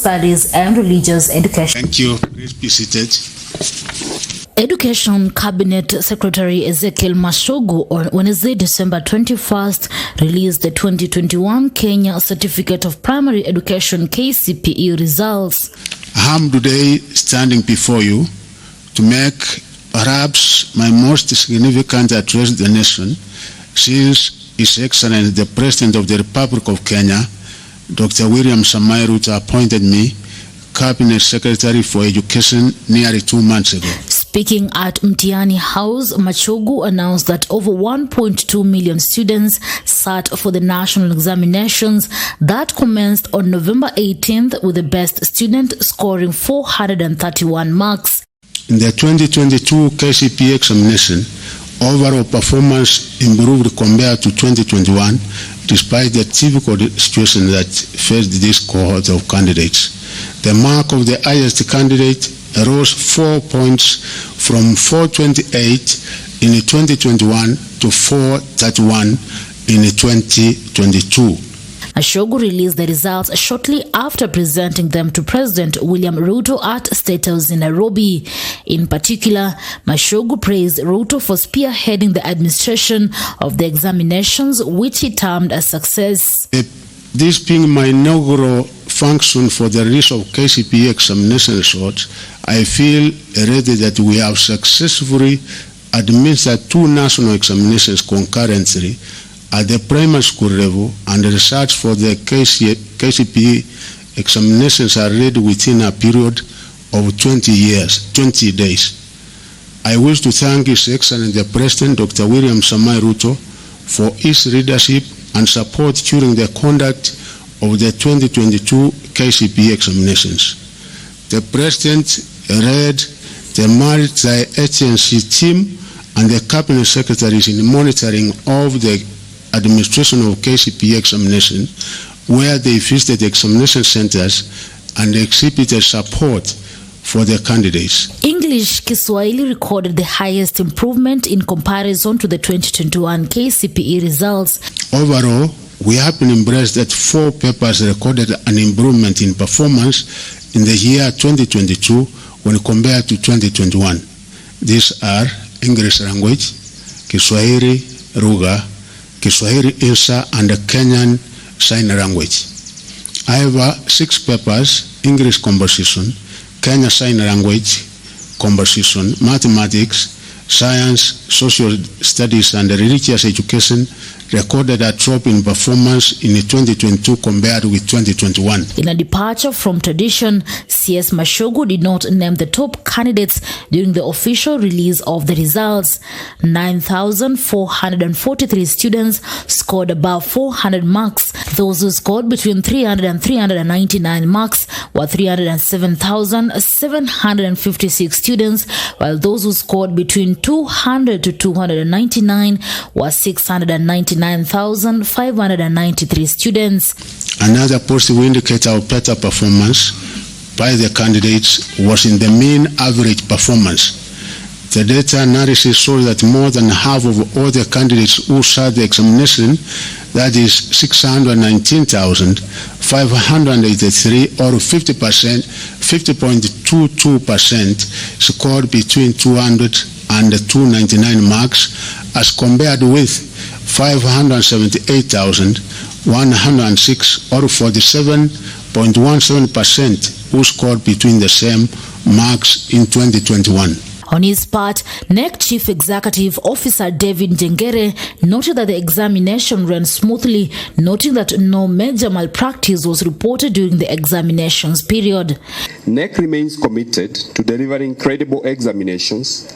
studies and religious education. Thank you. Please be seated. Education Cabinet Secretary Ezekiel Machog on Wednesday, December 21st, released the 2021 Kenya Certificate of Primary Education KCPE results. I am today standing before you to make perhaps my most significant address to the nation since His Excellency the President of the Republic of Kenya, Dr. William Samoei Ruto, appointed me Cabinet Secretary for Education nearly 2 months ago. Speaking at Mtihani House, Machog announced that over 1.2 million students sat for the national examinations that commenced on November 18th, with the best student scoring 431 marks. In the 2022 kcpe examination, overall performance improved compared to 2021, despite the difficult situation that faced this cohort of candidates. The mark of the highest candidate rose 4 points from 428 in 2021 to 431 in 2022. Machog released the results shortly after presenting them to President William Ruto at State House in Nairobi. In particular, Machog praised Ruto for spearheading the administration of the examinations, which he termed a success. This being my inaugural function for the release of kcpe examination results, I feel ready that we have successfully administered 2 national examinations concurrently at the primary school level, and the results for the kcpe examinations are ready within a period of 20 days. I wish to thank His Excellency the President, Dr. William Samoei Ruto, for his leadership and support during the conduct of the 2022 kcpe examinations. The President led the multi-agency team and the Cabinet Secretaries in monitoring of the administration of kcpe examination, where they visited examination centers and exhibited support for the candidates. English Kiswahili recorded the highest improvement in comparison to the 2021 KCPE results. Overall, we have been impressed that 4 papers recorded an improvement in performance in the year 2022 when compared to 2021. These are English language, Kiswahili Lugha, Kiswahili Insa, and the Kenyan Sign Language. However, 6 papers, English Composition, Kenya Sign Language Composition, Mathematics, Science, Social Studies, and Religious Education, recorded a drop in performance in 2022 compared with 2021. In a departure from tradition, CS Machog did not name the top candidates during the official release of the results. 9,443 students scored above 400 marks. Those who scored between 300 and 399 marks were 307,756 students, while those who scored between 200 to 299 were 699,593 students. Another positive indicator of better performance by the candidates was in the mean average performance. The data analysis shows that more than half of all the candidates who sat the examination, that is 619,583, or 50.22%, scored between 200 and 299 marks, as compared with 578,106, or 47.17%, who scored between the same marks in 2021. On his part, NEC Chief Executive Officer David Njengere noted that the examination ran smoothly, noting that no major malpractice was reported during the examinations period. NEC remains committed to delivering credible examinations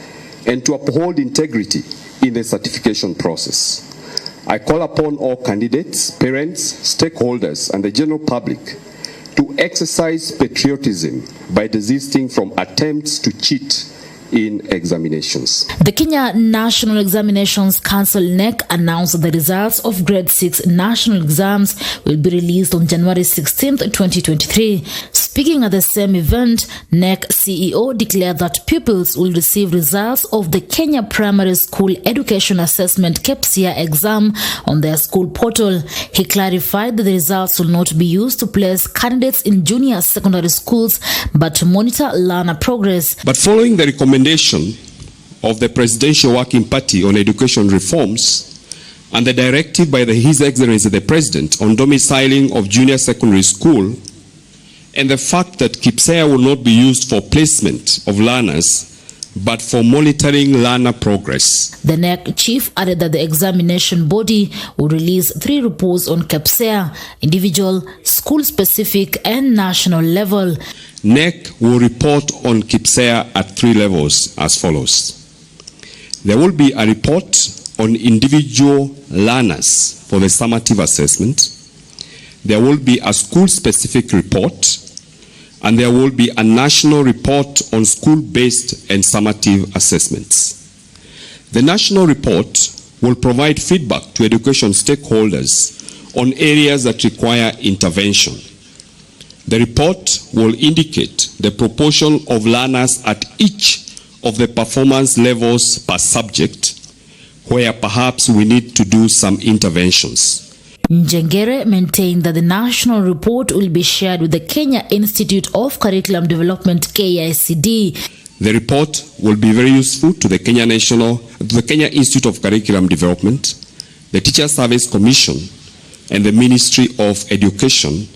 and to uphold integrity in the certification process. I call upon all candidates, parents, stakeholders, and the general public to exercise patriotism by desisting from attempts to cheat in examinations. The Kenya National Examinations Council NEC announced that the results of grade 6 national exams will be released on January 16th, 2023. Speaking at the same event, NEC CEO declared that pupils will receive results of the Kenya Primary School Education Assessment (kcpe) exam on their school portal. He clarified that the results will not be used to place candidates in junior secondary schools, but to monitor learner progress. But following the recommendation of the Presidential Working Party on Education Reforms and the directive by His Excellency the President on domiciling of junior secondary school, and the fact that kcpe will not be used for placement of learners, but for monitoring learner progress. The NEC chief added that the examination body will release 3 reports on kcpe, individual, school-specific, and national level. NEC will report on kcpe at 3 levels as follows. There will be a report on individual learners for the summative assessment. There will be a school-specific report, and there will be a national report on school-based and summative assessments. The national report will provide feedback to education stakeholders on areas that require intervention. The report will indicate the proportion of learners at each of the performance levels per subject, where perhaps we need to do some interventions. Njengere maintained that the national report will be shared with the Kenya Institute of Curriculum Development (KICD). The report will be very useful to the Kenya Institute of Curriculum Development, the Teacher Service Commission, and the Ministry of Education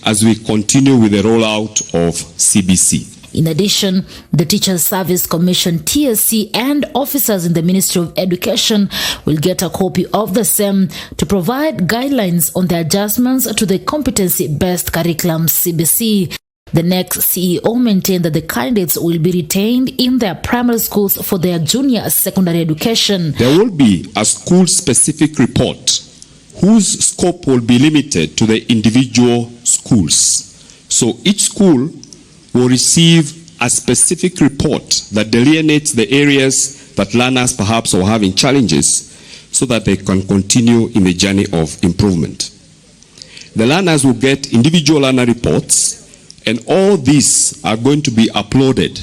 as we continue with the rollout of CBC. In addition, the Teacher Service Commission (TSC) and officers in the Ministry of Education will get a copy of the same to provide guidelines on the adjustments to the competency-based curriculum (CBC). The NEC CEO maintained that the candidates will be retained in their primary schools for their junior secondary education. There will be a school-specific report whose scope will be limited to the individual schools. So each school will receive a specific report that delineates the areas that learners perhaps are having challenges so that they can continue in the journey of improvement. The learners will get individual learner reports, and all these are going to be uploaded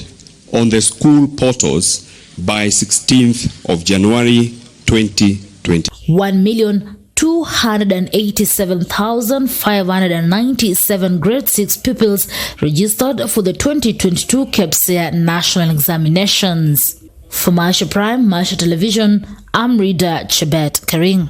on the school portals by 16th of January 2020. 1,287,597 grade 6 pupils registered for the 2022 kcpe national examinations. For Masha Prime, Masha Television, I'm Rida Chebet Kering.